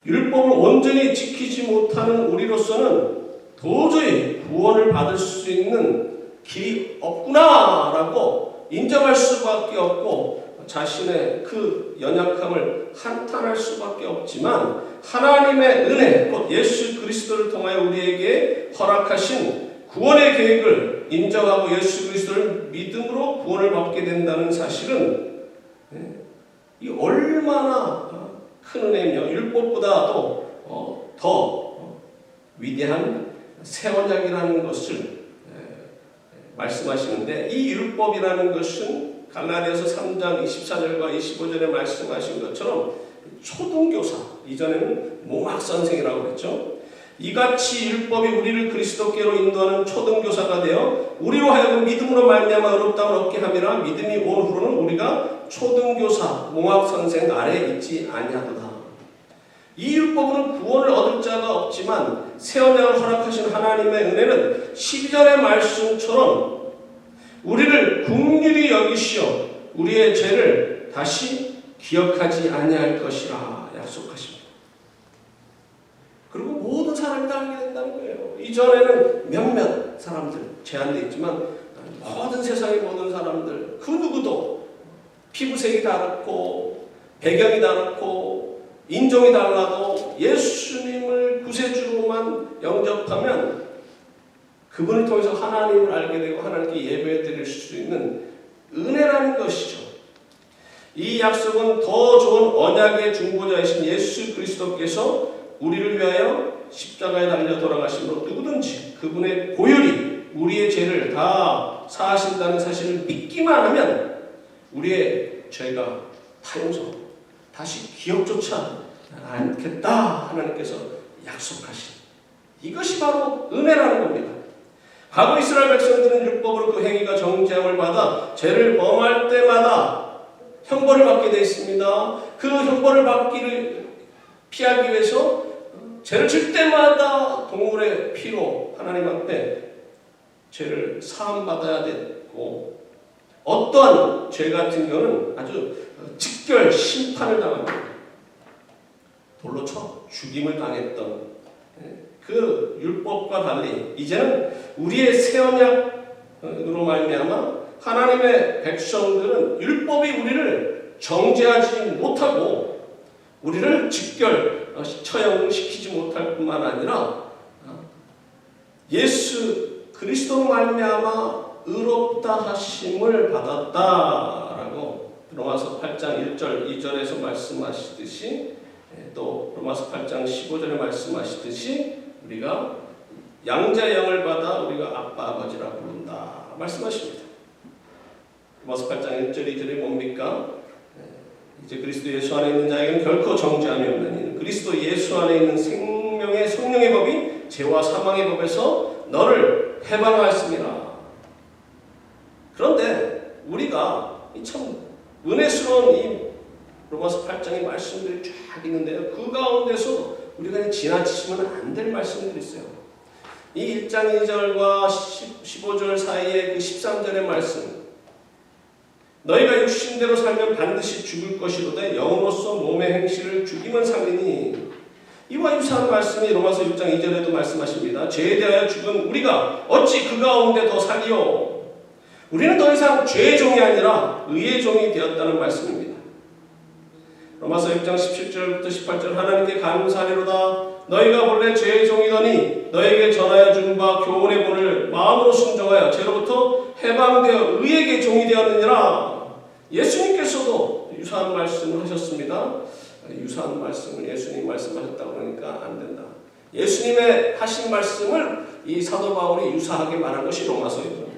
율법을 온전히 지키지 못하는 우리로서는 도저히 구원을 받을 수 있는 길이 없구나라고 인정할 수밖에 없고 자신의 그 연약함을 한탄할 수밖에 없지만 하나님의 은혜, 곧 예수 그리스도를 통하여 우리에게 허락하신 구원의 계획을 인정하고 예수 그리스도를 믿음으로 구원을 받게 된다는 사실은 이 얼마나 큰 은혜며 율법보다도 더 위대한 새 언약이라는 것을 말씀하시는데, 이 율법이라는 것은 갈라디아서 3장 24절과 25절에 말씀하신 것처럼 초등교사, 이전에는 몽학선생이라고 그랬죠. 이같이 율법이 우리를 그리스도께로 인도하는 초등교사가 되어 우리로 하여금 믿음으로 말미암아 의롭다함을 얻게 함이라. 믿음이 온 후로는 우리가 초등교사, 몽학선생 아래에 있지 아니하도다. 이 율법은 구원을 얻을 자가 없지만 새 언약을 허락하신 하나님의 은혜는 12절의 말씀처럼 우리를 긍휼히 여기시어 우리의 죄를 다시 기억하지 아니할 것이라 약속하십니다. 그리고 모든 사람이 다 알게 된다는 거예요. 이전에는 몇몇 사람들 제한되어 있지만 모든 세상의 모든 사람들 그 누구도 피부색이 다르고 배경이 다르고 인종이 달라도 예수님을 구세주로만 영접하면 그분을 통해서 하나님을 알게 되고 하나님께 예배드릴 수 있는 은혜라는 것이죠. 이 약속은 더 좋은 언약의 중보자이신 예수 그리스도께서 우리를 위하여 십자가에 달려 돌아가심으로 누구든지 그분의 보혈이 우리의 죄를 다 사하신다는 사실을 믿기만 하면 우리의 죄가 다 용서, 다시 기억조차 않겠다 하나님께서 약속하신, 이것이 바로 은혜라는 겁니다. 과거 이스라엘 백성들은 율법으로 그 행위가 정죄함을 받아 죄를 범할 때마다 형벌을 받게 되어 있습니다. 그 형벌을 받기를 피하기 위해서 죄를 질 때마다 동물의 피로 하나님 앞에 죄를 사함받아야 됐고, 어떠한 죄 같은 경우는 아주 직결 심판을 당합니다. 돌로 쳐 죽임을 당했던 그 율법과 달리 이제는 우리의 새 언약으로 말미암아 하나님의 백성들은 율법이 우리를 정죄하지 못하고 우리를 직결 처형시키지 못할 뿐만 아니라 예수 그리스도로 말미암아 의롭다 하심을 받았다라고 로마서 8장 1절 2절에서 말씀하시듯이, 또 로마서 8장 15절에 말씀하시듯이 우리가 양자의 영을 받아 우리가 아빠 아버지라 부른다 말씀하십니다. 로마서 8장 1절 2절이 뭡니까? 이제 그리스도 예수 안에 있는 자에게는 결코 정죄함이 없나니 그리스도 예수 안에 있는 생명의 성령의 법이 죄와 사망의 법에서 너를 해방하였습니다. 그런데 우리가 참 은혜스러운 이 로마서 8장의 말씀들이 쫙 있는데요, 그 가운데서 우리가 지나치시면 안 될 말씀들이 있어요. 이 1장 2절과 15절 사이에 그 13절의 말씀, 너희가 육신대로 살면 반드시 죽을 것이로되 영으로서 몸의 행실을 죽이면 살리니. 이와 유사한 말씀이 로마서 6장 2절에도 말씀하십니다. 죄에 대하여 죽은 우리가 어찌 그 가운데 더 살리요. 우리는 더 이상 죄의 종이 아니라 의의 종이 되었다는 말씀입니다. 로마서 6장 17절부터 18절, 하나님께 감사하리로다. 너희가 본래 죄의 종이더니 너에게 전하여 준 바 교훈의 본을 마음으로 순종하여 죄로부터 해방되어 의에게 종이 되었느니라. 예수님께서도 유사한 말씀을 하셨습니다. 유사한 말씀을 예수님 말씀하셨다고 그러니까 안 된다. 예수님의 하신 말씀을 이 사도 바울이 유사하게 말한 것이 로마서입니다.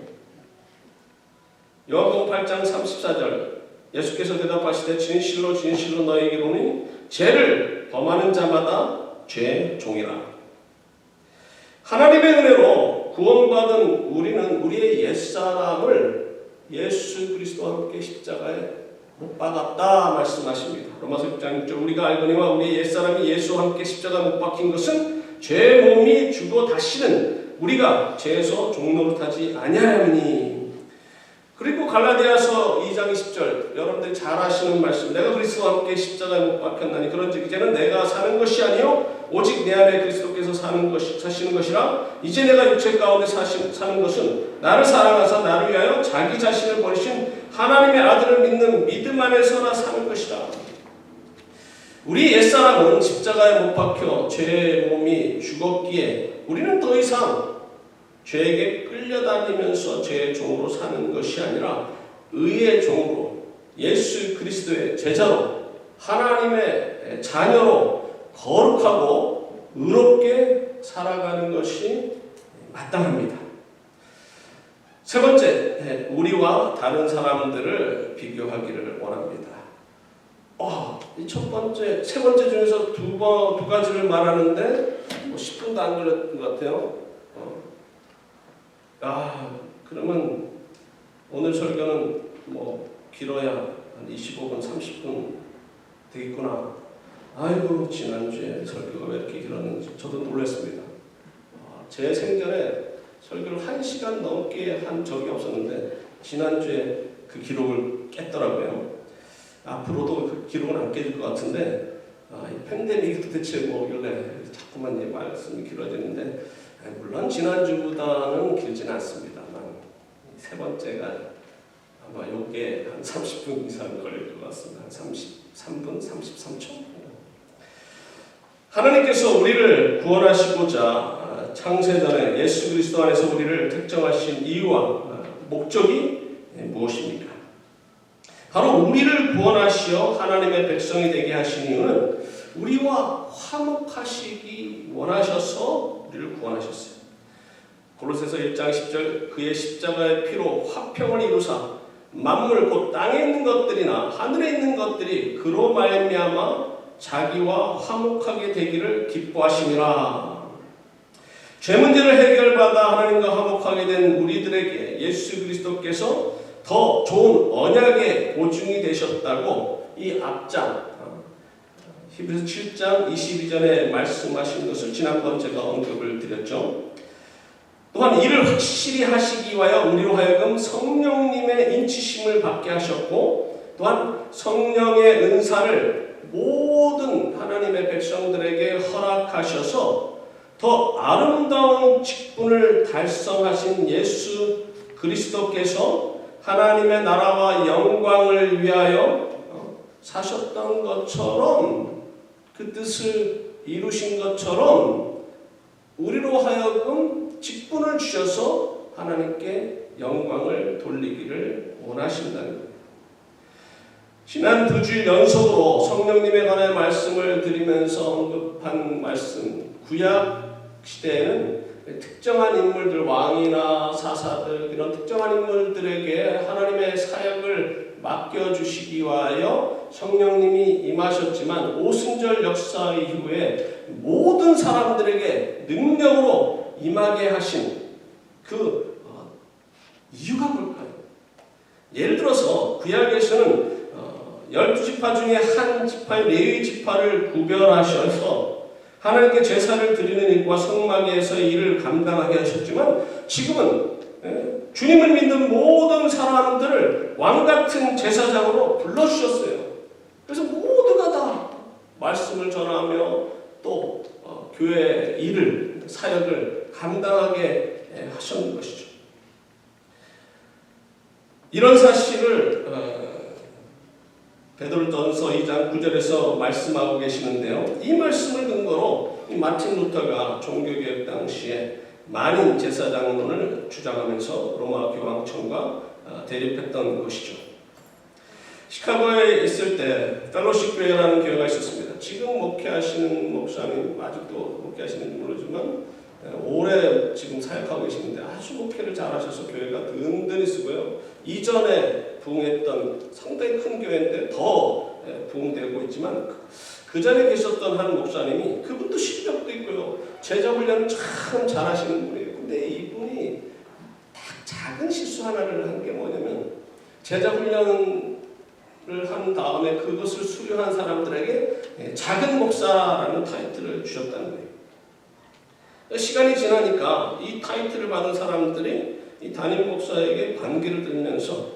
요한복음 8장 34절, 예수께서 대답하시되 진실로 진실로 너희에게 이르노니 죄를 범하는 자마다 죄의 종이라. 하나님의 은혜로 구원받은 우리는 우리의 옛사람을 예수 그리스도와 함께 십자가에 못 박았다 말씀하십니다. 로마서 6장 6절, 우리가 알거니와 우리의 옛사람이 예수와 함께 십자가에 못 박힌 것은 죄 몸이 죽어 다시는 우리가 죄에서 종노릇하지 아니하리니. 그리고 갈라디아서 2장 20절 여러분들이 잘 아시는 말씀, 내가 그리스도와 함께 십자가에 못 박혔나니 그런즉 이제는 내가 사는 것이 아니요 오직 내 안에 그리스도께서 사시는 것이라. 이제 내가 육체 가운데 사는 것은 나를 사랑하사 나를 위하여 자기 자신을 버리신 하나님의 아들을 믿는 믿음 안에서나 사는 것이라. 우리 옛사람은 십자가에 못 박혀 죄의 몸이 죽었기에 우리는 더 이상 죄에게 끌려다니면서 죄의 종으로 사는 것이 아니라 의의 종으로 예수 그리스도의 제자로 하나님의 자녀로 거룩하고 의롭게 살아가는 것이 마땅합니다. 세 번째, 우리와 다른 사람들을 비교하기를 원합니다. 이 세 번째 중에서 두 가지를 말하는데 10분도 안 걸렸던 것 같아요. 그러면 오늘 설교는 길어야 한 25분, 30분 되겠구나. 아이고, 지난주에 설교가 왜 이렇게 길었는지 저도 놀랐습니다. 제 생전에 설교를 1시간 넘게 한 적이 없었는데 지난주에 그 기록을 깼더라고요. 앞으로도 그 기록은 안 깨질 것 같은데 이 팬데믹이 도대체 뭐길래 자꾸만 이 말씀이 길어지는데, 물론 지난주보다는 길지는 않습니다만 세 번째가 아마 요게 한 30분 이상 걸릴 것 같습니다. 한 33분, 33초. 하나님께서 우리를 구원하시고자 창세전에 예수 그리스도 안에서 우리를 택정하신 이유와 목적이 무엇입니까? 바로 우리를 구원하시어 하나님의 백성이 되게 하신 이유는 우리와 화목하시기 원하셔서 우리를 구원하셨어요. 고로새서 1장 10절, 그의 십자가의 피로 화평을 이루사 만물 곧 땅에 있는 것들이나 하늘에 있는 것들이 그로 말미암아 자기와 화목하게 되기를 기뻐하심이라. 죄 문제를 해결받아 하나님과 화목하게 된 우리들에게 예수 그리스도께서 더 좋은 언약의 보증이 되셨다고 이 앞장 히브리서 7장 22절에 말씀하신 것을 지난번 제가 언급을 드렸죠. 또한 이를 확실히 하시기 위하여 우리로 하여금 성령님의 인치심을 받게 하셨고, 또한 성령의 은사를 모든 하나님의 백성들에게 허락하셔서 더 아름다운 직분을 달성하신 예수 그리스도께서 하나님의 나라와 영광을 위하여 사셨던 것처럼, 그 뜻을 이루신 것처럼 우리로 하여금 직분을 주셔서 하나님께 영광을 돌리기를 원하신다는 거예요. 지난 2주일 연속으로 성령님에 관한 말씀을 드리면서 언급한 말씀, 구약 시대에는 특정한 인물들, 왕이나 사사들, 이런 특정한 인물들에게 하나님의 사역을 맡겨주시기 위하여 성령님이 임하셨지만 오순절 역사 이후에 모든 사람들에게 능력으로 임하게 하신 그 이유가 뭘까요? 예를 들어서 구약에서는 12지파 중에 한 지파의 레위 지파를 구별하셔서 하나님께 제사를 드리는 일과 성막에서의 일을 감당하게 하셨지만, 지금은 주님을 믿는 모든 사람들을 왕같은 제사장으로 불러주셨어요. 그래서 모두가 다 말씀을 전하며 또 교회의 일을, 사역을 감당하게 하셨는 것이죠. 이런 사실을 베드로전서 2장 9절에서 말씀하고 계시는데요. 이 말씀을 근거로 마틴 루터가 종교개혁 당시에 만인 제사장론을 주장하면서 로마 교황청과 대립했던 것이죠. 시카고에 있을 때 펠로십 교회라는 교회가 있었습니다. 지금 목회하시는 목사님, 아직도 목회하시는지 모르지만 오래 지금 사역하고 계시는데 아주 목회를 잘하셔서 교회가 든든히 쓰고요. 이전에 부흥했던 상당히 큰 교회인데 더 부흥되고 있지만, 그 전에 계셨던 한 목사님이, 그분도 실력도 있고요, 제자 훈련을 참 잘하시는 분이에요. 근데 이분이 딱 작은 실수 하나를 한 게 뭐냐면, 제자 훈련을 한 다음에 그것을 수료한 사람들에게 작은 목사라는 타이틀을 주셨다는 거예요. 시간이 지나니까 이 타이틀을 받은 사람들이 이 담임 목사에게 반기를 들면서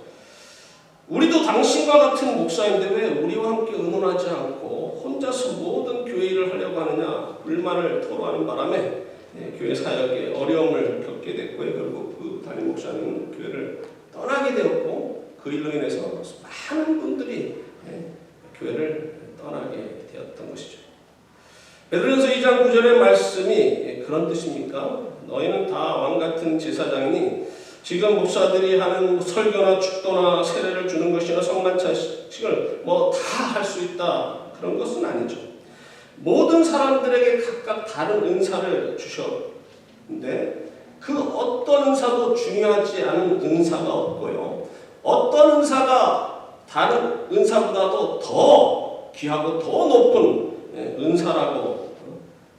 우리도 당신과 같은 목사인데 왜 우리와 함께 의논하지 않고 혼자서 모든 교회 일을 하려고 하느냐 불만을 토로하는 바람에 교회 사역에 어려움을 겪게 됐고요. 결국 그 담임 목사는 교회를 떠나게 되었고 그 일로 인해서 많은 분들이 교회를 떠나게 되었던 것이죠. 베드로전서 2장 9절의 말씀이 그런 뜻입니까? 너희는 다 왕같은 제사장이니 지금 목사들이 하는 설교나 축도나 세례를 주는 것이나 성만찬식을 뭐 다 할 수 있다 그런 것은 아니죠. 모든 사람들에게 각각 다른 은사를 주셨는데 그 어떤 은사도 중요하지 않은 은사가 없고요. 어떤 은사가 다른 은사보다도 더 귀하고 더 높은 은사라고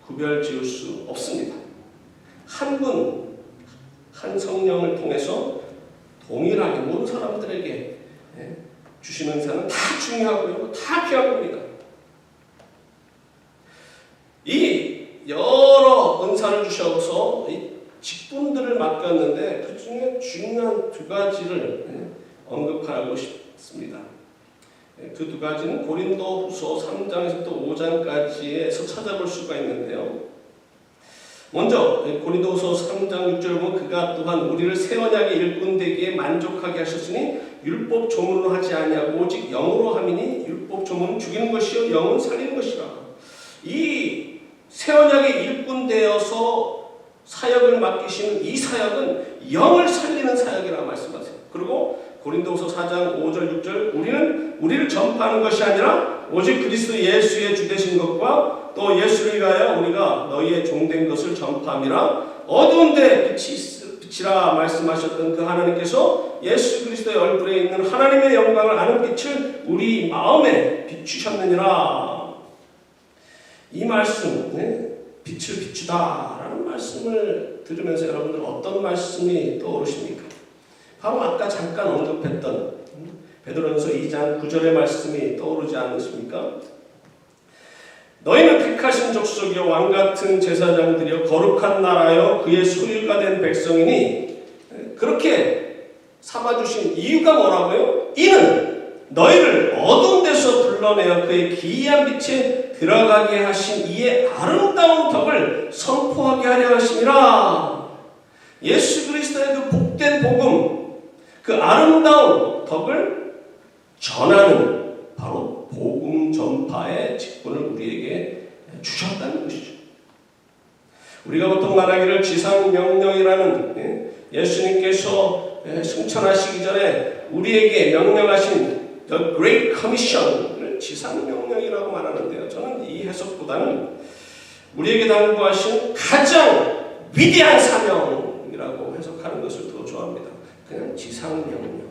구별 지을 수 없습니다. 한 분, 한 성령을 통해서 동일하게 모든 사람들에게 주시는 은사는 다 중요하고요. 다 귀한 겁니다. 이 여러 은사를 주셔서 이 직분들을 맡겼는데 그 중에 중요한 두 가지를 언급하고 싶습니다. 그 두 가지는 고린도후서 3장에서부터 5장까지에서 찾아볼 수가 있는데요. 먼저 고린도후서 3장 6절 보면 그가 또한 우리를 새 언약의 일꾼 되기에 만족하게 하셨으니 율법 조문으로 하지 아니하고 오직 영으로 함이니 율법 조문은 죽이는 것이요 영은 살리는 것이라. 이 새 언약의 일꾼 되어서 사역을 맡기시는 이 사역은 영을 살리는 사역이라고 말씀하세요. 그리고 고린도후서 4장 5절 6절 우리는 우리를 전파하는 것이 아니라 오직 그리스도 예수의 주되신 것과 또 예수를 위하여 우리가 너희의 종된 것을 전파함이라. 어두운데 빛이라 말씀하셨던 그 하나님께서 예수 그리스도의 얼굴에 있는 하나님의 영광을 아는 빛을 우리 마음에 비추셨느니라. 이 말씀, 빛을 비추다라는 말씀을 들으면서 여러분들 어떤 말씀이 떠오르십니까? 바로 아까 잠깐 언급했던 베드로전서 2장 9절의 말씀이 떠오르지 않으십니까? 너희는 택하신 족속이요 왕같은 제사장들이요 거룩한 나라요 그의 소유가 된 백성이니 그렇게 삼아주신 이유가 뭐라고요? 이는 너희를 어두운 데서 불러내어 그의 기이한 빛에 들어가게 하신 이의 아름다운 덕을 선포하게 하려 하심이라. 예수 그리스도의 그 복된 복음, 그 아름다운 덕을 전하는 바로 복음 전파의 직분을 우리에게 주셨다는 것이죠. 우리가 보통 말하기를 지상명령이라는 예수님께서 승천하시기 전에 우리에게 명령하신 The Great Commission을 지상명령이라고 말하는데요. 저는 이 해석보다는 우리에게 당부하신 가장 위대한 사명이라고 해석하는 것을 더 좋아합니다. 그냥 지상명령.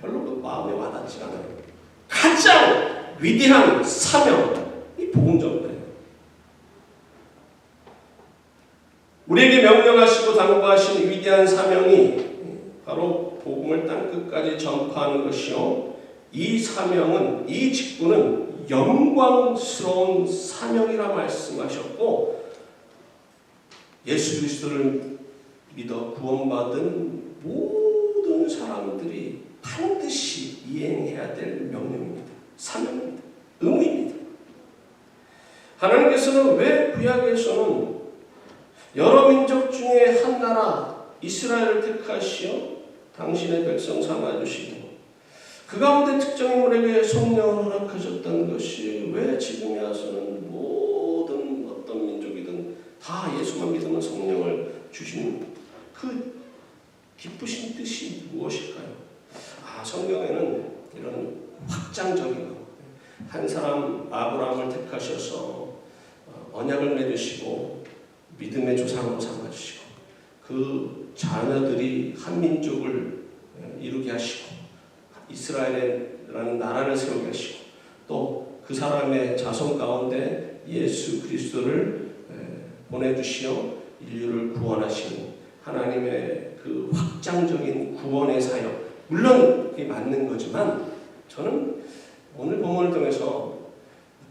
별로 그 마음에 와닿지 않아요. 가장 위대한 사명, 이 복음 전파예요. 우리에게 명령하시고 당부하신 위대한 사명이 바로 복음을 땅끝까지 전파하는 것이요. 이 사명은, 이 직분은 영광스러운 사명이라 말씀하셨고 예수 그리스도를 믿어 구원받은 모든 사람들이 반드시 이행해야 될 명령입니다. 사명입니다. 의무입니다. 하나님께서는 왜 구약에서는 여러 민족 중에 한 나라 이스라엘을 택하시어 당신의 백성 삼아주시고 그 가운데 특정 인물에게 성령을 허락하셨다는 것이 왜 지금에 와서는 모든 어떤 민족이든 다 예수만 믿으면 성령을 주시는 그 기쁘신 뜻이 무엇일까요? 성경에는 이런 확장적인 것, 한 사람 아브라함을 택하셔서 언약을 맺으시고 믿음의 조상으로 삼아주시고 그 자녀들이 한 민족을 이루게 하시고 이스라엘이라는 나라를 세우게 하시고 또 그 사람의 자손 가운데 예수 그리스도를 보내주시어 인류를 구원하시는 하나님의 그 확장적인 구원의 사역, 물론 그게 맞는 거지만 저는 오늘 본문을 통해서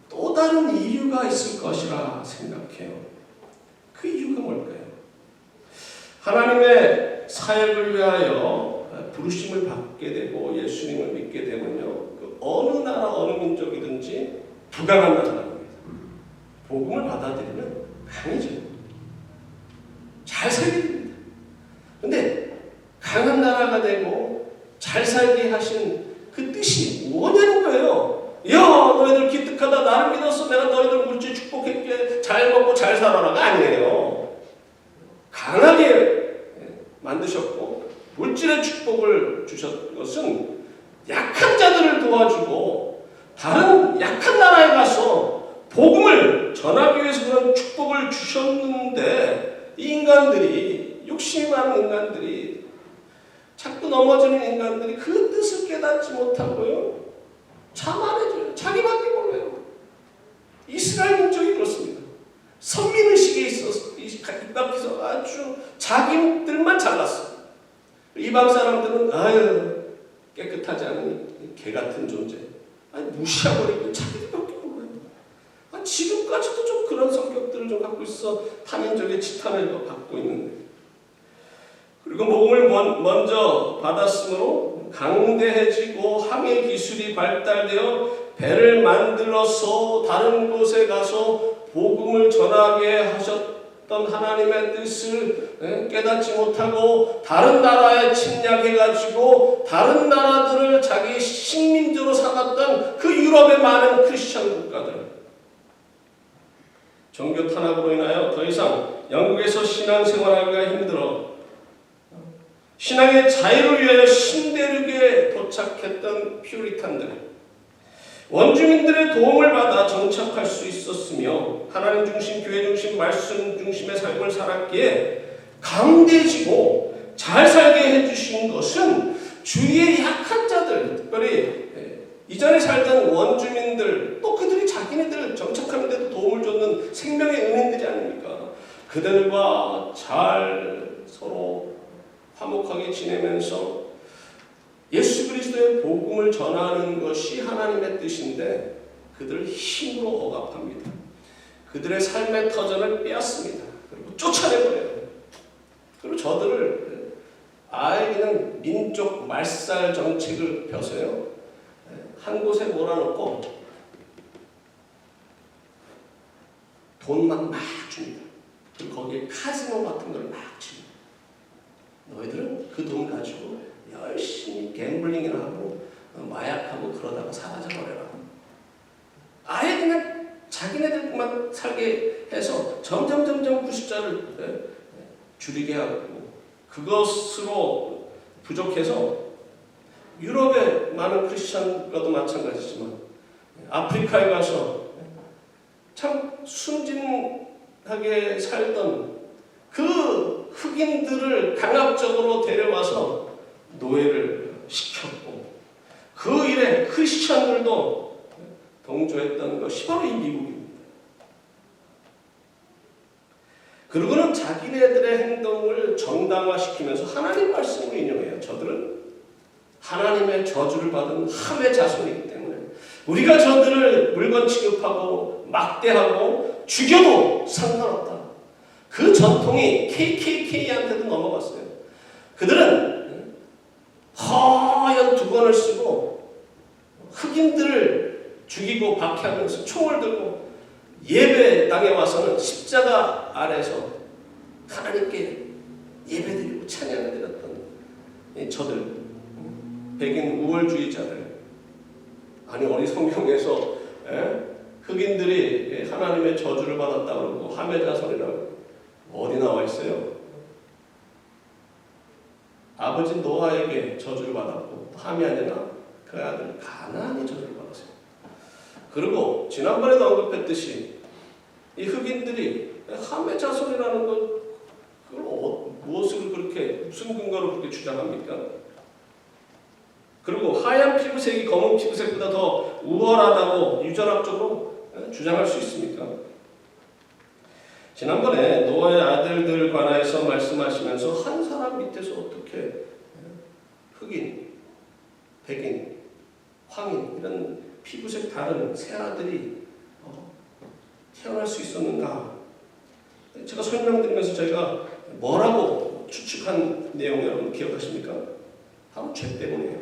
또 다른 이유가 있을 것이라 생각해요. 그 이유가 뭘까요? 하나님의 사역을 위하여 부르심을 받게 되고 예수님을 믿게 되면요, 그 어느 나라 어느 민족이든지 부강한 나라입니다. 복음을 받아들이면 강해져요. 잘 살게 됩니다. 근데 강한 나라가 되고 잘 살게 하신 그 뜻이 뭐냐는 거예요. 야, 너희들 기특하다. 나를 믿었어. 내가 너희들 물질 축복할게. 잘 먹고 잘 살아라가 아니에요. 강하게 만드셨고 물질의 축복을 주셨던 것은 약한 자들을 도와주고 다른 약한 나라에 가서 복음을 전하기 위해서 그런 축복을 주셨는데, 이 인간들이, 욕심이 많은 인간들이, 자꾸 넘어지는 인간들이 그 뜻을 깨닫지 못하고요, 자만해져요. 자기밖에 몰라요. 이스라엘 민족이 그렇습니다. 선민의식에 있어서 입각해서 아주 자기들만 잘났어요. 이방 사람들은 아유 깨끗하지 않은 개 같은 존재, 아니 무시하버리고 자기들밖에 몰라요. 지금까지도 좀 그런 성격들을 좀 갖고 있어 타민족의 지탄을 받고 있는데, 그리고 복음을 먼저 받았으므로 강대해지고 항해 기술이 발달되어 배를 만들어서 다른 곳에 가서 복음을 전하게 하셨던 하나님의 뜻을 깨닫지 못하고 다른 나라에 침략해가지고 다른 나라들을 자기 식민지로 삼았던 그 유럽의 많은 크리스천 국가들, 종교 탄압으로 인하여 더 이상 영국에서 신앙생활하기가 힘들어 신앙의 자유를 위하여 신대륙에 도착했던 퓨리탄들, 원주민들의 도움을 받아 정착할 수 있었으며 하나님 중심, 교회 중심, 말씀 중심의 삶을 살았기에 강대해지고 잘 살게 해주신 것은 주위의 약한 자들, 특별히 이전에 살던 원주민들, 또 그들이 자기네들 정착하는 데도 도움을 줬는 생명의 은인들이 아닙니까? 그들과 잘 서로 화목하게 지내면서 예수 그리스도의 복음을 전하는 것이 하나님의 뜻인데 그들을 힘으로 억압합니다. 그들의 삶의 터전을 빼앗습니다. 그리고 쫓아내버려요. 그리고 저들을 아예 그냥 민족 말살 정책을 펴서요, 한 곳에 몰아놓고 돈만 막 줍니다. 그리고 거기에 카지노 같은 걸 막 칩니다. 너희들은 그 돈 가지고 열심히 갬블링이나 하고 마약하고 그러다가 사라져버려라. 아예 그냥 자기네들만 살게 해서 점점 구십자를 줄이게 하고, 그것으로 부족해서 유럽의 많은 크리스천과도 마찬가지지만 아프리카에 가서 참 순진하게 살던 그 흑인들을 강압적으로 데려와서 노예를 시켰고, 그 일에 크리스천들도 동조했던 것이 바로 이 미국입니다. 그리고는 자기네들의 행동을 정당화시키면서 하나님 말씀을 인용해요. 저들은 하나님의 저주를 받은 함의 자손이기 때문에 우리가 저들을 물건 취급하고 막대하고 죽여도 상관없다. 그 전통이 KKK한테도 넘어갔어요. 그들은 허연 두건을 쓰고 흑인들을 죽이고 박해하면서 총을 들고 예배당에 와서는 십자가 아래서 하나님께 예배드리고 찬양을 드렸던 저들, 백인 우월주의자들. 아니, 어디 성경에서 흑인들이 하나님의 저주를 받았다고 그러고 함의 자손이라고 어디 나와 있어요? 아버지 노아에게 저주를 받았고 함이 아니라 그 아들 가나안이 저주를 받았어요. 그리고 지난번에도 언급했듯이 이 흑인들이 함의 자손이라는 것, 그걸 무엇을 그렇게, 무슨 근거로 그렇게 주장합니까? 그리고 하얀 피부색이 검은 피부색보다 더 우월하다고 유전학적으로 주장할 수 있습니까? 지난번에 노아의 아들들 관하여서 말씀하시면서 한 사람 밑에서 어떻게 흑인, 백인, 황인 이런 피부색 다른 새 아들이 태어날 수 있었는가? 제가 설명드리면서 저희가 뭐라고 추측한 내용 여러분 기억하십니까? 바로 죄 때문이에요.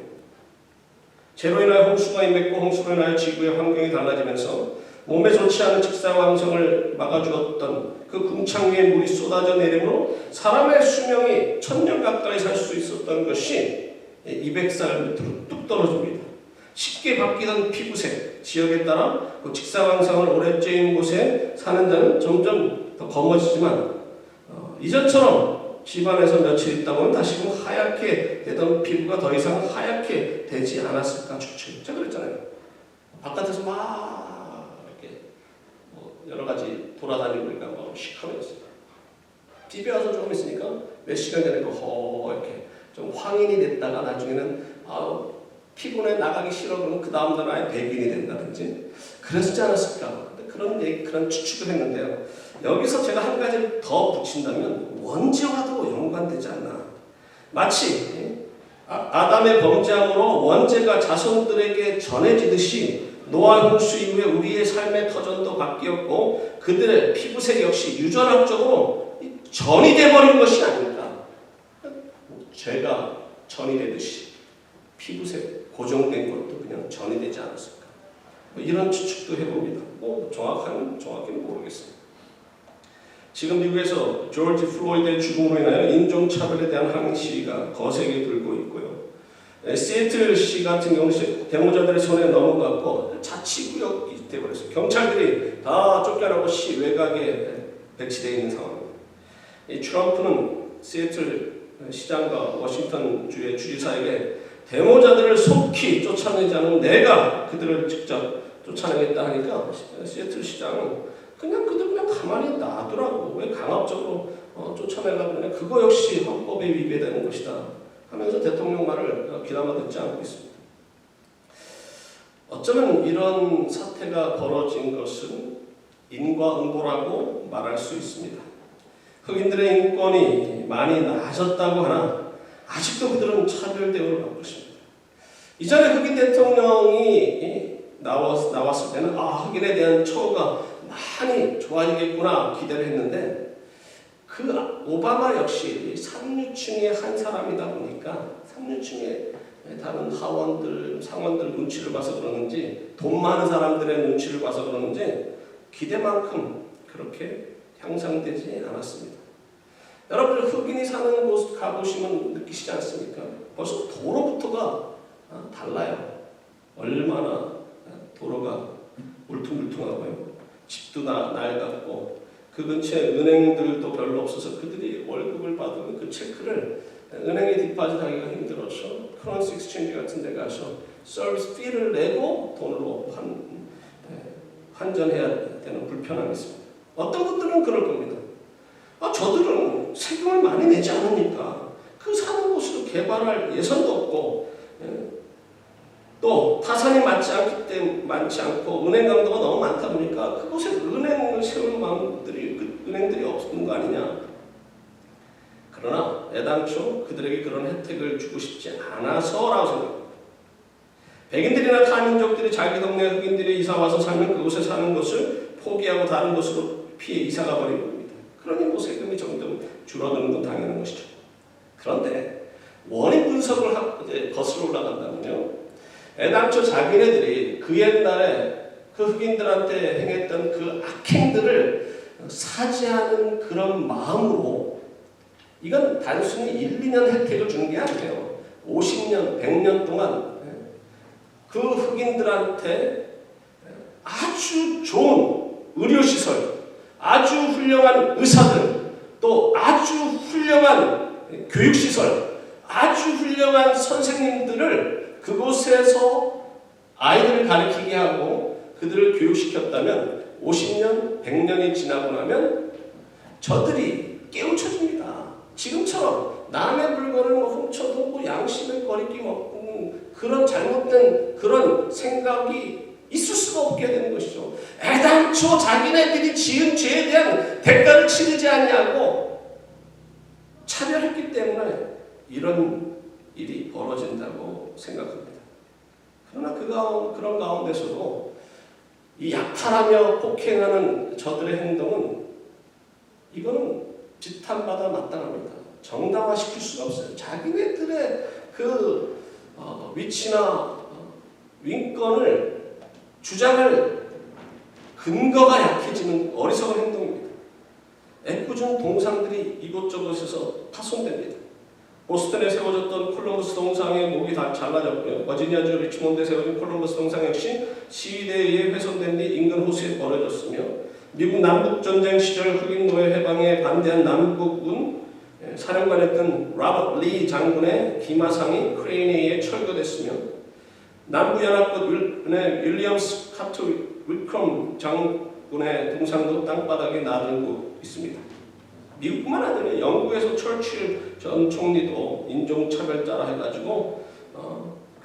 죄로 인하여 홍수가 임했고 홍수로 인하여 지구의 환경이 달라지면서 몸에 좋지 않은 직사광선을 막아주었던 그 궁창 위에 물이 쏟아져 내림으로 사람의 수명이 1000년 가까이 살 수 있었던 것이 200살 밑으로 뚝 떨어집니다. 쉽게 바뀌던 피부색, 지역에 따라 그 직사광선을 오래 쬐인 곳에 사는 자는 점점 더 검어지지만 이전처럼 집안에서 며칠 있다 보면 다시금 하얗게 되던 피부가 더 이상 하얗게 되지 않았을까 추측. 제가 그랬잖아요. 바깥에서 막 이렇게 여러 가지 돌아다니고 그러니까 막 시커매졌어요. 집에 와서 조금 있으니까 몇 시간 전에 이렇게 좀 황인이 됐다가 나중에는 피곤해 나가기 싫어 그러면 그 다음 날 아예 백인이 된다든지 그러지 않았을까. 그런 추측을 했는데요. 여기서 제가 한 가지 더 붙인다면 원죄와도 연관되지 않나. 마치 아담의 범죄함으로 원죄가 자손들에게 전해지듯이 노아 홍수 이후에 우리의 삶의 터전도 바뀌었고 그들의 피부색 역시 유전학적으로 전이 돼버린 것이 아닐까. 죄가 전이 되듯이 피부색 고정된 것도 그냥 전이 되지 않았을까. 이런 추측도 해봅니다. 정확히는 모르겠어요. 지금 미국에서 조지 플로이드의 죽음으로 인하여 인종차별에 대한 항의 시위가 거세게 불고 있고요. 시애틀시 같은 경우는 데모자들의 손에 넘어갔고 자치구역이 되어버렸어요. 경찰들이 다 쫓겨나고 시 외곽에 배치되어 있는 상황입니다. 이 트럼프는 시애틀 시장과 워싱턴 주의 주지사에게 데모자들을 속히 쫓아내지 않으면 내가 그들을 직접 쫓아내겠다 하니까 시애틀 시장은 그냥 가만히 놔두라고 왜 강압적으로 쫓아내려고 그러냐. 그거 역시 헌법에 위배되는 것이다 하면서 대통령 말을 귀담아 듣지 않고 있습니다. 어쩌면 이런 사태가 벌어진 것은 인과응보라고 말할 수 있습니다. 흑인들의 인권이 많이 나아졌다고 하나 아직도 그들은 차별 대우를 받고 있습니다. 이전에 흑인 대통령이 나왔을 때는 흑인에 대한 처우가 많이 좋아지겠구나 기대를 했는데 그 오바마 역시 상류층의 한 사람이다 보니까 상류층의 다른 하원들, 상원들 눈치를 봐서 그러는지 돈 많은 사람들의 눈치를 봐서 그러는지 기대만큼 그렇게 향상되지 않았습니다. 여러분 흑인이 사는 곳 가보시면 느끼시지 않습니까? 벌써 도로부터가 달라요. 얼마나 도로가 울퉁불퉁하고요. 집도 낡았고 그 근처에 은행들도 별로 없어서 그들이 월급을 받으면 그 체크를 은행에 디파짓하기가 힘들어서 커런시 익스체인지 같은 데 가서 서비스 피를 내고 돈으로 환전해야 되는 불편함이 있습니다. 어떤 분들은 그럴 겁니다. 저들은 세금을 많이 내지 않으니까 그 사는 곳으로 개발할 예산도 없고 또 타산이 많지 않고 은행 강도가 너무 많다 보니까 그곳에 은행을 세우는 은행들이 없는 거 아니냐. 그러나 애당초 그들에게 그런 혜택을 주고 싶지 않아서라고 생각합니다. 백인들이나 타민족들이 자기 동네 흑인들이 이사와서 살면 그곳에 사는 것을 포기하고 다른 곳으로 피해 이사가 버린 겁니다. 그러니 세금이 점점 줄어드는 건 당연한 것이죠. 그런데 원인 분석을 거슬러 올라간다면요. 애당초 자기네들이 그 옛날에 그 흑인들한테 행했던 그 악행들을 사죄하는 그런 마음으로 이건 단순히 1, 2년 혜택을 주는 게 아니에요. 50년, 100년 동안 그 흑인들한테 아주 좋은 의료시설, 아주 훌륭한 의사들, 또 아주 훌륭한 교육시설, 아주 훌륭한 선생님들을 그곳에서 아이들을 가르치게 하고 그들을 교육시켰다면 50년, 100년이 지나고 나면 저들이 깨우쳐집니다. 지금처럼 남의 물건을 훔쳐도 양심의 거리낌 없고 그런 잘못된 그런 생각이 있을 수가 없게 되는 것이죠. 애당초 자기네들이 지은 죄에 대한 대가를 치르지 아니하고 차별했기 때문에 이런 일이 벌어진다고 생각합니다. 그러나 그런 가운데서도 이 약탈하며 폭행하는 저들의 행동은 이거는 지탄받아 마땅합니다. 정당화시킬 수가 없어요. 자기네들의 그 위치나 윈권을 주장할 근거가 약해지는 어리석은 행동입니다. 애꿎은 동상들이 이곳저곳에서 파손됩니다. 보스턴에 세워졌던 콜럼버스 동상의 목이 다 잘라졌고요. 버지니아주 리치몬드에 세워진 콜럼버스 동상 역시 시위대에 의해 훼손된 뒤 인근 호수에 버려졌으며 미국 남북전쟁 시절 흑인 노예 해방에 반대한 남북군 사령관이었던 로버트 리 장군의 기마상이 크레인에 의해 철거됐으며 남부연합군 윌리엄스 카트 위크럼 장군의 동상도 땅바닥에 놔두고 있습니다. 미국뿐만 아니라 영국에서 철칠 전 총리도 인종차별자라 해가지고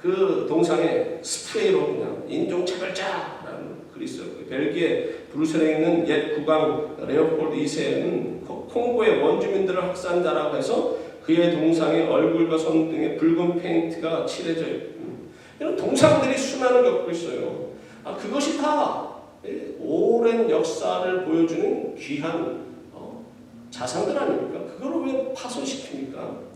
그 동상에 스프레이로 그냥 인종차별자라는 글이 있어요. 벨기에 브뤼셀에 있는 옛 국왕 레오폴드 2세는 콩고의 원주민들을 학살자라고 해서 그의 동상에 얼굴과 손 등에 붉은 페인트가 칠해져 있고 이런 동상들이 수많은 겪고 있어요. 그것이 다 오랜 역사를 보여주는 귀한 자산들 아닙니까? 그걸 왜 파손시킵니까?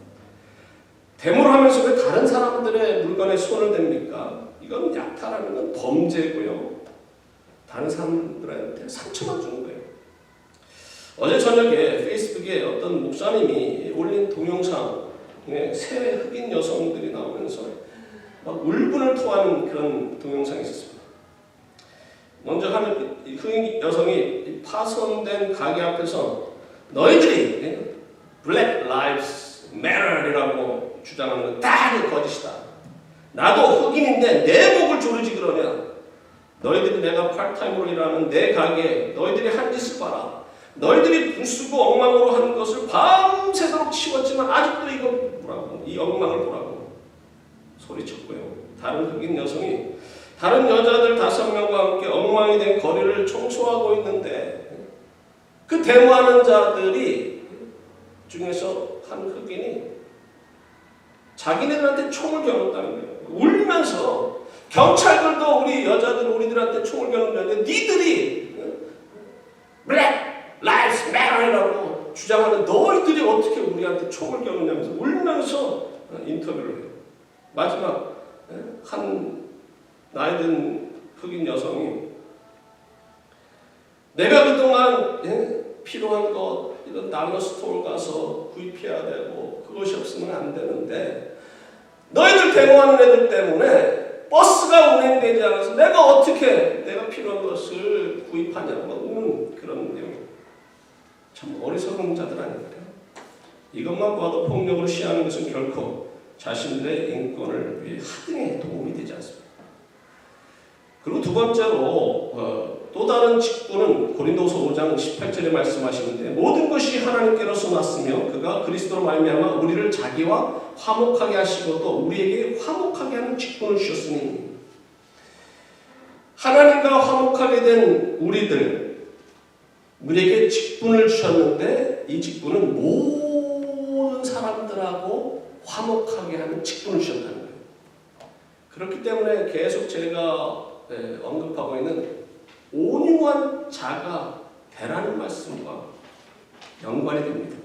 데모를 하면서 왜 다른 사람들의 물건에 손을 댑니까? 이건 약탈하는 건 범죄고요. 다른 사람들한테 상처만 주는 거예요. 어제 저녁에 페이스북에 어떤 목사님이 올린 동영상에 새 흑인 여성들이 나오면서 막 울분을 토하는 그런 동영상이 있었습니다. 먼저 하는 흑인 여성이 파손된 가게 앞에서 너희들이 Black Lives Matter이라고 주장하는 건 다 거짓이다. 나도 흑인인데 내 목을 조르지 그러냐. 너희들이 내가 파트타임으로 일하는 내 가게에 너희들이 한 짓을 봐라. 너희들이 부수고 엉망으로 하는 것을 밤새도록 치웠지만 아직도 이거 보라고. 이 엉망을 보라고 소리쳤고요. 다른 흑인 여성이 다른 여자들 5명과 함께 엉망이 된 거리를 청소하고 있는데 그 데모하는 자들이 중에서 한 흑인이 자기네들한테 총을 겨눴다는 거예요. 울면서 경찰들도 우리 여자들 우리들한테 총을 겨누는데 니들이 Black Lives Matter이라고 주장하는 너희들이 어떻게 우리한테 총을 겨누냐면서 울면서 인터뷰를 해요. 마지막 한 나이 든 흑인 여성이 내가 그동안 필요한 것 이런 달러 스토어 가서 구입해야 되고 그것이 없으면 안 되는데 너희들 데모하는 애들 때문에 버스가 운행되지 않아서 내가 어떻게 내가 필요한 것을 구입하냐고 우는 그런 내용. 참 어리석은 자들 아닙니까? 이것만 봐도 폭력을 시하는 것은 결코 자신들의 인권을 위해 하등에 도움이 되지 않습니다. 그리고 두 번째로 또 다른 직분은 고린도서 5장 18절에 말씀하시는데 모든 것이 하나님께로서 났으며 그가 그리스도로 말미암아 우리를 자기와 화목하게 하시고 또 우리에게 화목하게 하는 직분을 주셨으니 하나님과 화목하게 된 우리에게 직분을 주셨는데 이 직분은 모든 사람들하고 화목하게 하는 직분을 주셨다는 거예요. 그렇기 때문에 계속 제가 언급하고 있는 온유한 자가 되라는 말씀과 연관이 됩니다.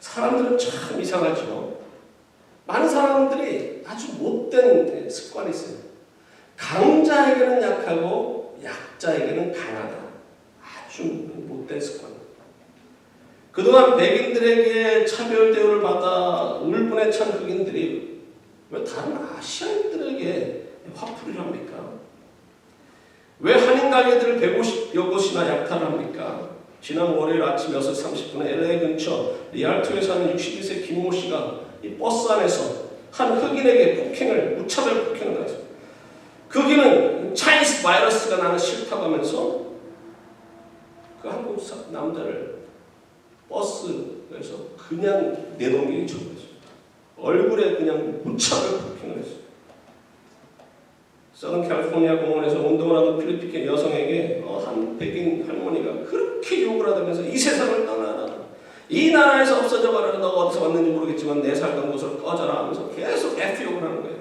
사람들은 참 이상하죠. 많은 사람들이 아주 못된 습관이 있어요. 강자에게는 약하고 약자에게는 강하다. 아주 못된 습관. 그동안 백인들에게 차별 대우를 받아 울분에 찬 흑인들이 왜 다른 아시아인들에게 화풀이를 합니까? 왜 한인 가게들을 150여 약탈을 합니까? 지난 월요일 아침 6시 30분에 LA 근처 리알토에 사는 61세 김모 씨가 이 버스 안에서 한 흑인에게 무차별 폭행을 당했습니다. 그 흑인은 차이니스 바이러스가 나는 싫다고 하면서 그 한국 남자를 버스에서 그냥 내동댕이 쳐버렸어요. 얼굴에 그냥 무차별 폭행을 했어요. 서던 캘리포니아 공원에서 운동을 하던 필리핀 여성에게 한 백인 할머니가 그렇게 욕을 하다면서 이 세상을 떠나라. 이 나라에서 없어져 버려라. 너가 어디서 왔는지 모르겠지만 내 살던 곳을 꺼져라 하면서 계속 F욕을 하는 거예요.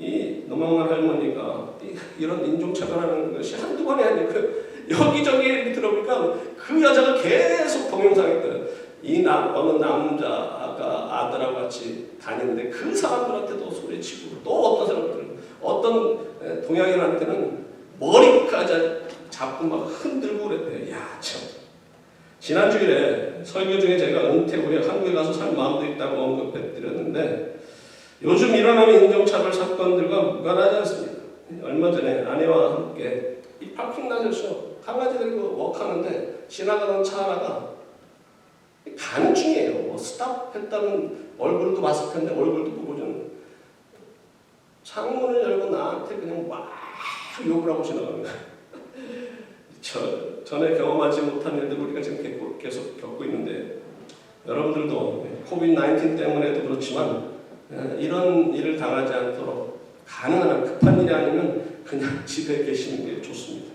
이 노망한 할머니가 이런 인종차별하는 것이 한두 번이 아니고 여기저기 들어보니까 그 여자가 계속 동영상에 떠요. 어느 남자가 아들하고 같이 다니는데 그 사람들한테도 소리치고 또 어떤 사람들은 어떤 동양인한테는 머리까지 잡고 막 흔들고 그랬대요. 야, 참. 지난 주일에 설교 중에 제가 은퇴 후에 한국에 가서 살 마음도 있다고 언급해드렸는데 요즘 일어나는 인종차별 사건들과 무관하지 않습니다. 얼마 전에 아내와 함께 이 파킹락에서 강아지 데리고 워크하는데 지나가던 차 하나가 가는 중이에요. 뭐 스탑했다는 얼굴도 봤을 텐데 얼굴도 보고 좀 창문을 열고 나한테 그냥 막 욕을 하고 지나갑니다. 전에 경험하지 못한 일들 우리가 지금 계속 겪고 있는데 여러분들도 코비드-19 때문에도 그렇지만 이런 일을 당하지 않도록 가능한 한 급한 일이 아니면 그냥 집에 계시는 게 좋습니다.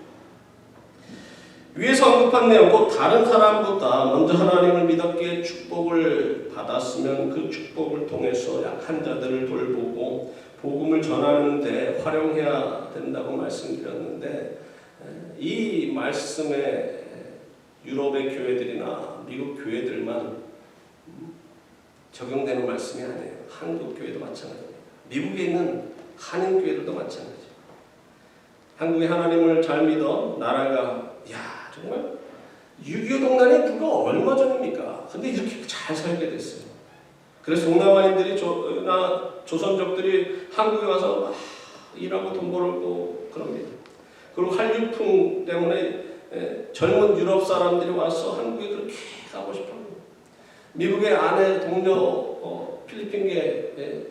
위에서 언급한 내용 곧 다른 사람보다 먼저 하나님을 믿었기에 축복을 받았으면 그 축복을 통해서 약한 자들을 돌보고 복음을 전하는 데 활용해야 된다고 말씀드렸는데 이 말씀에 유럽의 교회들이나 미국 교회들만 적용되는 말씀이 아니에요. 한국 교회도 마찬가지입니다. 미국에 있는 한인 교회들도 마찬가지예요. 한국의 하나님을 잘 믿어 나라가 정말 6.25 동란이 누가 얼마 전입니까? 근데 이렇게 잘 살게 됐어요. 그래서 동남아인들이 조선족들이 한국에 와서 막 일하고 돈 벌고 그럽니다. 그리고 한류풍 때문에 젊은 유럽 사람들이 와서 한국에 그렇게 가고 싶어요. 미국의 아내 동료 필리핀계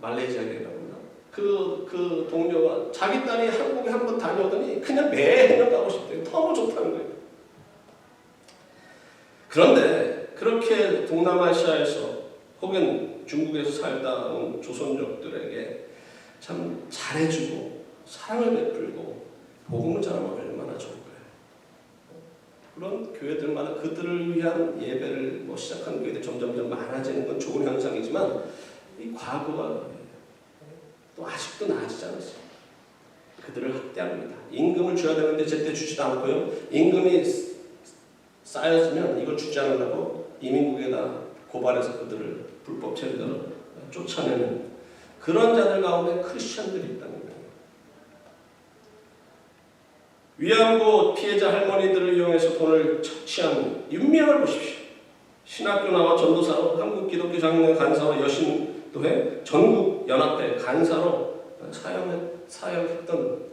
말레이시아계라고 하나 그 동료가 자기 딸이 한국에 한번 다녀오더니 그냥 매년 가고 싶대요. 너무 좋다는 거예요. 그런데 그렇게 동남아시아에서 혹은 중국에서 살다 온 조선족들에게 참 잘해주고 사랑을 베풀고 복음을 전하면 얼마나 좋을까요? 그런 교회들마다 그들을 위한 예배를 시작하는 교회들이 점점 많아지는 건 좋은 현상이지만 이 과거가 또 아직도 나아지지 않았어요. 그들을 학대합니다. 임금을 줘야 되는데 제때 주지도 않고요. 임금이 쌓였으면 이걸 주지 않으려고 이민국에다 고발해서 그들을 불법 체류자로 쫓아내는 그런 자들 가운데 크리스천들이 있다는 거예요. 위안부 피해자 할머니들을 이용해서 돈을 착취한 윤미향을 보십시오. 신학교 나와 전도사로 한국기독교 장로회 간사와 여신도회 전국연합회 간사로 사역했던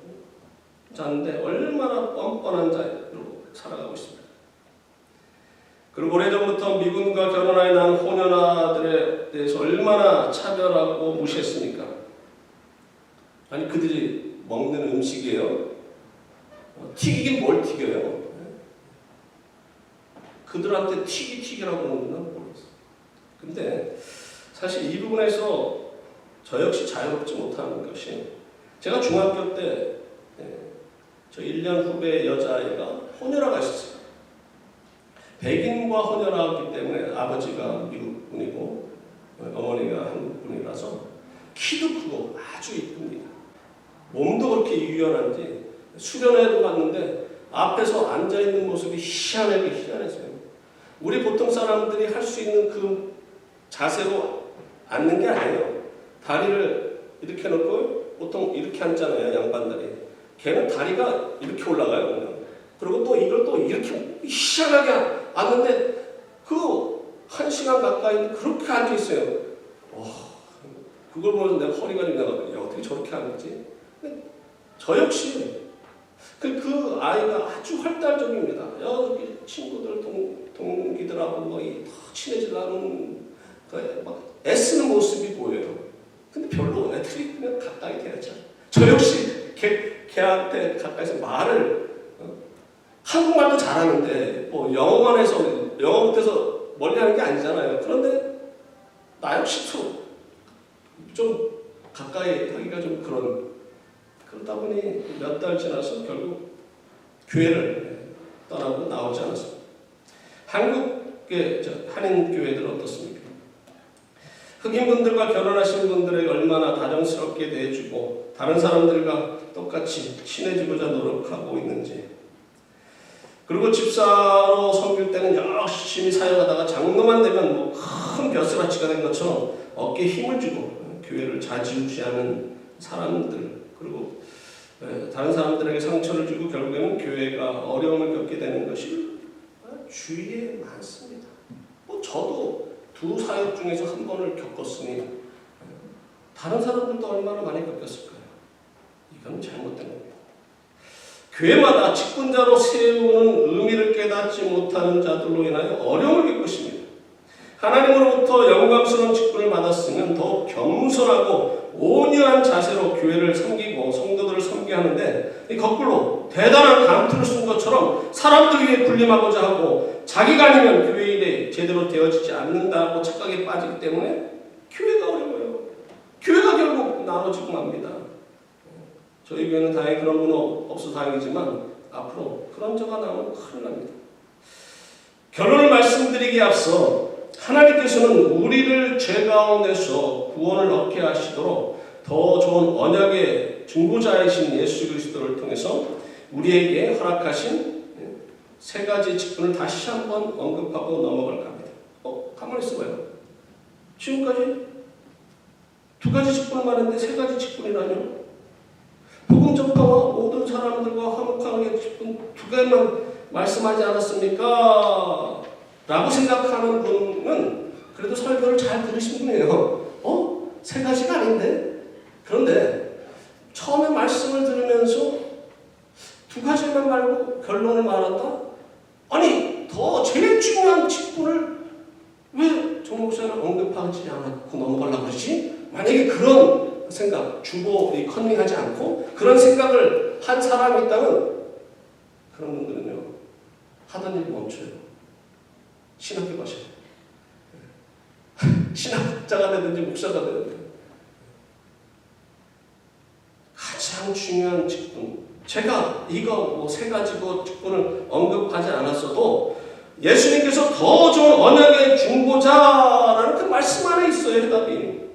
자인데 얼마나 뻔뻔한 자로 살아가고 있습니다. 그리고 오래전부터 미군과 결혼하여 난 호년아들에 대해서 얼마나 차별하고 무시했습니까? 아니 그들이 먹는 음식이에요. 튀기긴 뭘 튀겨요? 그들한테 튀기라고 하는구나 모르겠어요. 근데 사실 이 부분에서 저 역시 자유롭지 못하는 것이 제가 중학교 때 저 1년 후배 여자아이가 혼혈아가 있었어요. 백인과 혼혈아기 때문에 아버지가 미국 분이고 어머니가 한국 분이라서 키도 크고 아주 이쁩니다. 몸도 그렇게 유연한지 수련회도 갔는데 앞에서 앉아있는 모습이 희한했어요. 우리 보통 사람들이 할 수 있는 그 자세로 앉는 게 아니에요. 다리를 이렇게 놓고 보통 이렇게 앉잖아요. 양반다리. 걔는 다리가 이렇게 올라가요. 그냥. 그리고 또 이걸 또 이렇게 희한하게 앉는데 그 1시간 가까이 그렇게 앉아있어요. 그걸 보면서 내가 허리가 좀 나가거든요. 어떻게 저렇게 앉지? 저 역시 그 아이가 아주 활달적입니다. 여기 친구들 동기들하고 더 친해지려는 막 애쓰는 모습이 보여요. 근데 별로 애들이 그냥 가까이 대하지 않아요. 저 역시 걔한테 가까이서 말을 한국말도 잘하는데 영어관에서 영어 못해서 멀리하는 게 아니잖아요. 그런데 나 역시도 좀 가까이 하기가 좀 그러다 보니 몇 달 지나서 결국 교회를 떠나고 나오지 않았습니다. 한국의 한인 교회들은 어떻습니까? 흑인분들과 결혼하신 분들에게 얼마나 다정스럽게 대해주고 다른 사람들과 똑같이 친해지고자 노력하고 있는지 그리고 집사로 섬길 때는 열심히 사역하다가 장로만 되면 뭐 큰 벼슬아치가 된 것처럼 어깨에 힘을 주고 교회를 좌지우지하는 사람들, 그리고 다른 사람들에게 상처를 주고 결국에는 교회가 어려움을 겪게 되는 것이 주위에 많습니다. 뭐 저도 두 사역 중에서 한 번을 겪었으니 다른 사람들도 얼마나 많이 겪었을까요? 이건 잘못된 겁니다. 교회마다 직분자로 세우는 의미를 깨닫지 못하는 자들로 인하여 어려움을 겪고 있습니다. 하나님으로부터 영광스러운 직분을 받았으면 더욱 겸손하고 온유한 자세로 교회를 섬기고 성도들을 섬겨야 하는데 거꾸로 대단한 감투를 쓴 것처럼 사람들 위해 군림하고자 하고 자기가 아니면 교회 일에 제대로 되어지지 않는다고 착각에 빠지기 때문에 교회가 어려워요. 교회가 결국 나눠지고 맙니다. 저희 교회는 다행히 그런 건 없어서 다행이지만 앞으로 그런 저가 나오면 큰일 납니다. 결론을 말씀드리기에 앞서 하나님께서는 우리를 죄 가운데서 구원을 얻게 하시도록 더 좋은 언약의 중보자이신 예수 그리스도를 통해서 우리에게 허락하신 세 가지 직분을 다시 한번 언급하고 넘어갈까 합니다. 가만히 있어봐요. 지금까지 두 가지 직분을 말했는데 세 가지 직분이라뇨? 복음 전파와 모든 사람들과 화목하게 직분 두 개만 말씀하지 않았습니까? 라고 생각하는 분은 그래도 설교를 잘 들으신 분이에요. 세 가지가 아닌데? 그런데 처음에 말씀을 들으면서 두 가지만 말고 결론을 말한다? 아니, 더 제일 중요한 직분을 왜 정 목사는 언급하지 않고 넘어가려고 그러지? 만약에 그런 생각, 주보 컨닝하지 않고 그런 생각을 한 사람이 있다면 그런 분들은요, 하던 일 멈춰요. 신학교 가셔야 돼요. 신학자가 되든지 목사가 되든지. 가장 중요한 직분. 제가 이거 세 가지 직분을 언급하지 않았어도 예수님께서 더 좋은 언약의 중보자라는 그 말씀 안에 있어요, 해답이.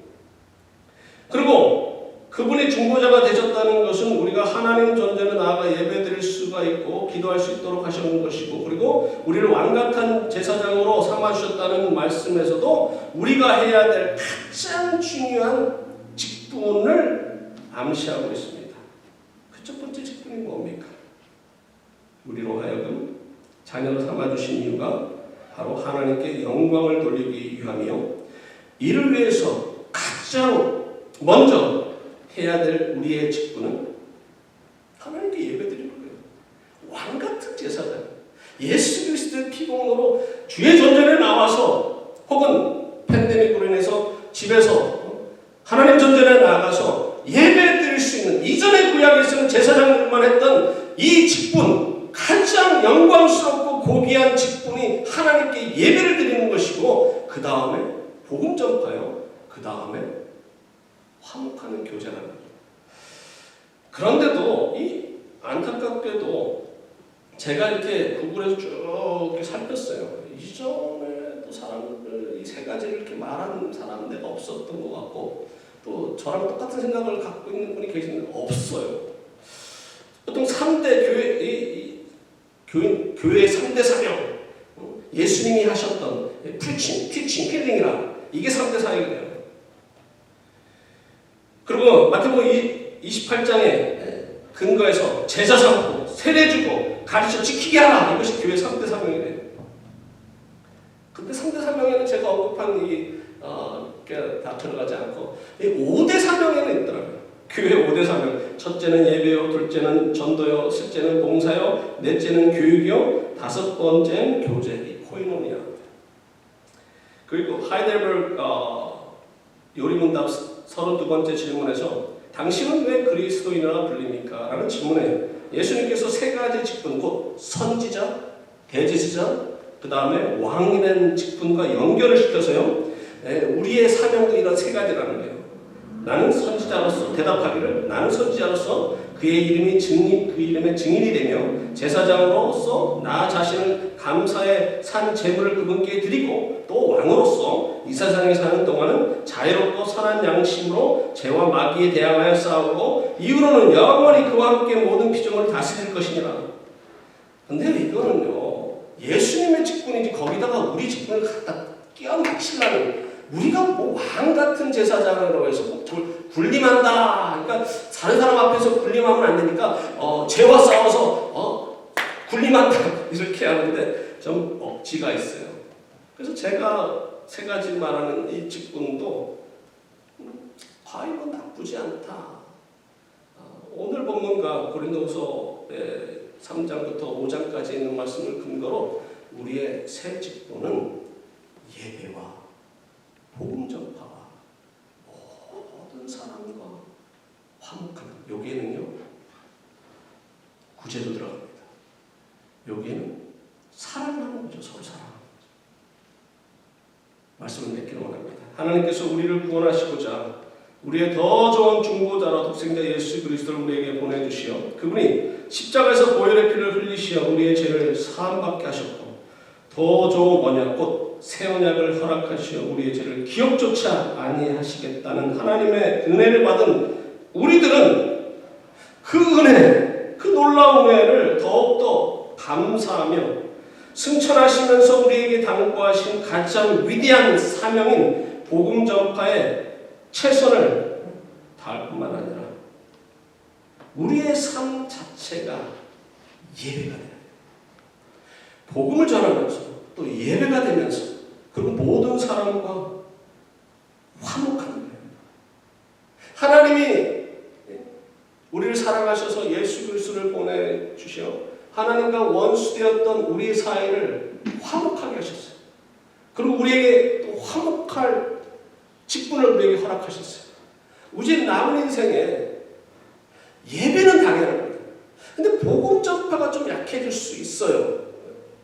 그리고 그분이 중보자가 되셨다는 것은 우리가 하나님 존재에 나아가 예배드릴 수가 있고 기도할 수 있도록 하시는 것이고, 그리고 우리를 왕같은 제사장으로 삼아주셨다는 말씀에서도 우리가 해야 될 가장 중요한 직분을 암시하고 있습니다. 그 첫 번째 직분이 뭡니까? 우리로 하여금 자녀로 삼아주신 이유가 바로 하나님께 영광을 돌리기 위함이요, 이를 위해서 가장 먼저 해야 될 우리의 직분은 하나님께 예배드리는 거예요. 왕같은 제사장, 예수 그리스도의 피공로로 주의 전전에 나와서 혹은 팬데믹으로 인해서 집에서 하나님 전전에 나가서 예배드릴 수 있는, 이전의 구약에서는 제사장들만 했던 이 직분, 가장 영광스럽고 고귀한 직분이 하나님께 예배를 드리는 것이고, 그 다음에 복음 전파요, 그 다음에 화목하는 교제라는 거죠. 그런데도 이 안타깝게도 제가 이렇게 구글에서 쭉 이렇게 살폈어요. 이전에도 사람들 이 세 가지를 이렇게 말하는 사람 내가 없었던 것 같고, 또 저랑 똑같은 생각을 갖고 있는 분이 계시는데 없어요. 보통 3대 교회의 3대 사명, 예수님이 하셨던 프리칭, 티칭, 힐링이라, 이게 3대 사역이에요. 그리고 마태복음 28장에 근거해서 제자 삼고 세례주고 가르쳐 지키게 하라, 이것이 교회 3대 사명이래요. 근데 3대 사명에는 제가 언급한 다 들어가지 않고 5대 사명에는 있더라고요. 교회 5대 사명. 첫째는 예배요, 둘째는 전도요, 셋째는 봉사요, 넷째는 교육이요, 다섯 번째는 교제, 이 코이노니아. 그리고 하이델베르그 요리문답 32번째 질문에서 당신은 왜 그리스도인이라 불립니까? 라는 질문에 예수님께서 세 가지 직분, 곧 선지자, 대제사장, 그 다음에 왕이라는 직분과 연결을 시켜서요, 우리의 사명도 이런 세 가지라는 거예요. 나는 선지자로서 대답하기를, 나는 선지자로서 그의 이름의 증인이 되며 제사장으로서 나 자신을 감사의 산 제물을 그분께 드리고, 또 왕으로서 이 세상에 사는 동안은 자유롭고 선한 양심으로 죄와 마귀에 대항하여 싸우고 이후로는 영원히 그와 함께 모든 피조물을 다스릴 것이니라. 근데 이거는요, 예수님의 직분이지 거기다가 우리 직분을 갖다 끼워 맞추려는, 우리가 뭐 왕 같은 제사장이라고 해서 뭐 군림한다. 그러니까 다른 사람 앞에서 군림하면 안 되니까 죄와 싸워서 군림한다 이렇게 하는데 좀 억지가 있어요. 그래서 제가 세 가지 말하는 이 직분도 과연 뭐 나쁘지 않다. 오늘 본문과 고린도후서 3장부터 5장까지 있는 말씀을 근거로 우리의 새 직분은 예배와 복음 전파와 모든 사람과 화목하는, 여기에는요 구제도 들어갑니다. 여기에는 사랑하는 거죠. 서로 사랑하는 거죠. 말씀을 맺기를 원합니다. 하나님께서 우리를 구원하시고자 우리의 더 좋은 중보자라 독생자 예수 그리스도를 우리에게 보내주시어 그분이 십자가에서 보혈의 피를 흘리시어 우리의 죄를 사함받게 하셨고, 더 좋은 언약 곧 새 언약을 허락하시어 우리의 죄를 기억조차 아니하시겠다는 하나님의 은혜를 받은 우리들은 그 은혜, 그 놀라운 은혜를 더욱더 감사하며 승천하시면서 우리에게 당부하신 가장 위대한 사명인 복음 전파에 최선을 다할 뿐만 아니라 우리의 삶 자체가 예배가 돼요. 복음을 전하면서 또 예배가 되면서, 그리고 모든 사람과 화목하는 거예요. 하나님이 우리를 사랑하셔서 예수 그리스도를 보내주셔 하나님과 원수되었던 우리 사이를 화목하게 하셨어요. 그리고 우리에게 또 화목할 직분을 우리에게 허락하셨어요. 우리 남은 인생에 예배는 당연한 거예요. 근데 복음 전파가 좀 약해질 수 있어요.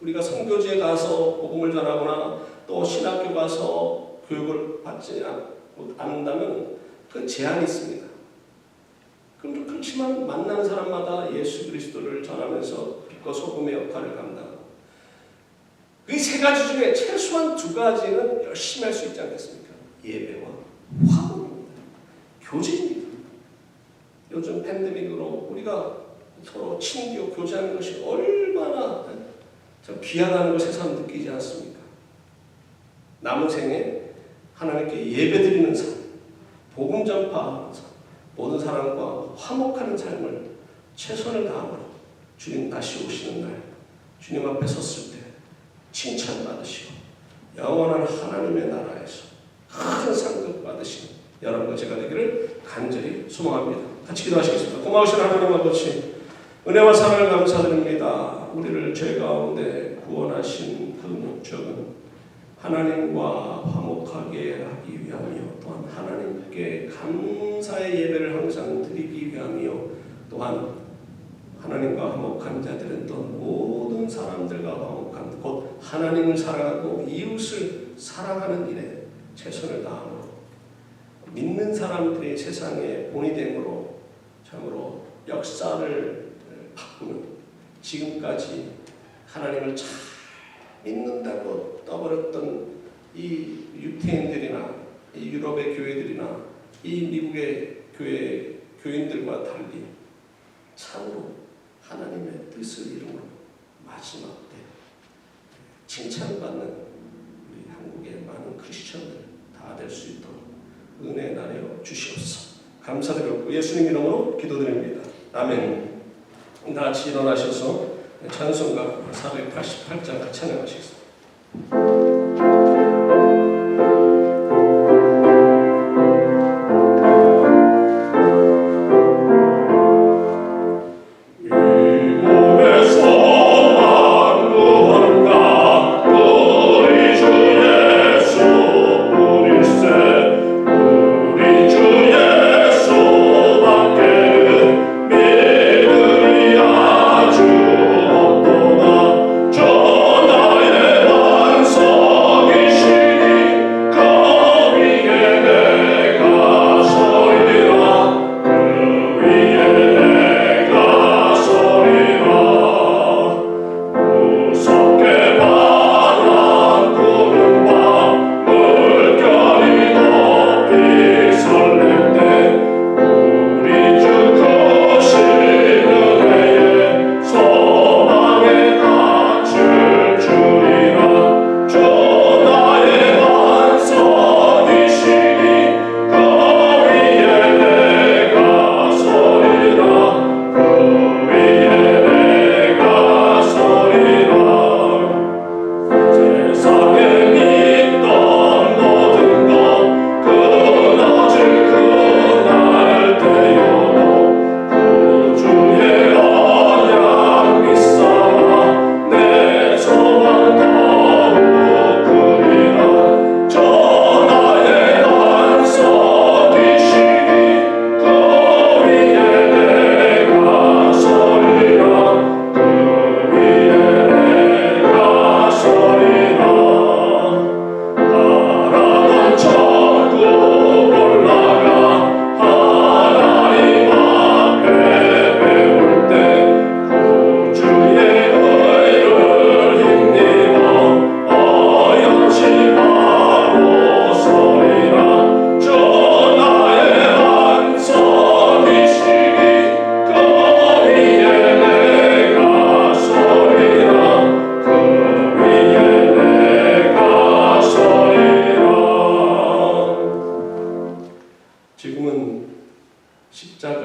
우리가 선교지에 가서 복음을 전하거나 또 신학교 가서 교육을 받지 않는다면 그 제한이 있습니다. 그렇지만 만나는 사람마다 예수 그리스도를 전하면서 빛과 소금의 역할을 감당하고, 이 세 가지 중에 최소한 두 가지는 열심히 할 수 있지 않겠습니까? 예배와 화목입니다. 교제입니다. 요즘 팬데믹으로 우리가 서로 친교, 교제하는 것이 얼마나 참 귀하다는 걸 새삼 느끼지 않습니까? 남은 생에 하나님께 예배드리는 삶, 복음 전파하는 삶, 모든 사람과 화목하는 삶을 최선을 다하므로 주님 다시 오시는 날 주님 앞에 섰을 때 칭찬받으시고 영원한 하나님의 나라에서 큰 상급 받으시는 여러분과 제가 되기를 간절히 소망합니다. 같이 기도하시겠습니다. 고마우신 하나님 아버지, 은혜와 사랑을 감사드립니다. 우리를 죄 가운데 구원하신 그 목적은 하나님과 화목하게 하기 위함이요, 또한 하나님께 감사의 예배를 항상 드리기 위함이요, 또한 하나님과 화목한 자들은 또 모든 사람들과 화목한, 곧 하나님을 사랑하고 이웃을 사랑하는 일에 최선을 다함으로 믿는 사람들의 세상에 본이 됨으로 참으로 역사를 바꾸는, 지금까지 하나님을 잘 믿는다고 떠버렸던 이 유태인들이나 이 유럽의 교회들이나 이 미국의 교인들과 달리 참으로 하나님의 뜻을 이루는 마지막 때 칭찬받는 우리 한국의 많은 크리스천들 다 될 수 있도록 은혜 나려 주시옵소서. 감사드리고 예수님 이름으로 기도드립니다. 아멘. 다 같이 일어나셔서 찬송가 488장 같이 찬양하시겠습니다. 전하의 완성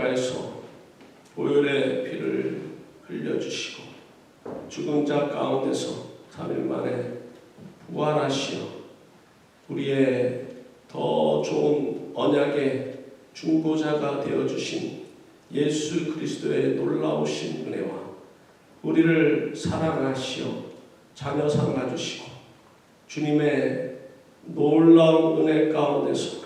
십자가에서 보혈의 피를 흘려주시고 죽은 자 가운데서 3일 만에 부활하시어 우리의 더 좋은 언약의 중보자가 되어주신 예수 그리스도의 놀라우신 은혜와 우리를 사랑하시어 자녀 삼아주시고 주님의 놀라운 은혜 가운데서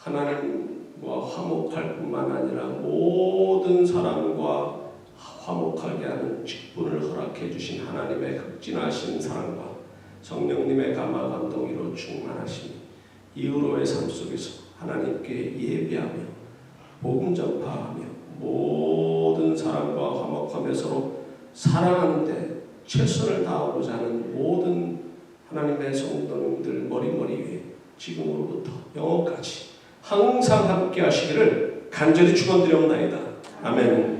하나님과 화목할 뿐만 아니라 모든 사람과 화목하게 하는 직분을 허락해 주신 하나님의 극진하신 사랑과 성령님의 감화 감동으로 충만하시니 이후로의 삶 속에서 하나님께 예배하며 복음 전파하며 모든 사람과 화목하며 서로 사랑하는데 최선을 다하고자 하는 모든 하나님의 성도님들 머리머리 위에 지금으로부터 영원까지 항상 함께 하시기를 간절히 축원드려옵나이다. 아멘.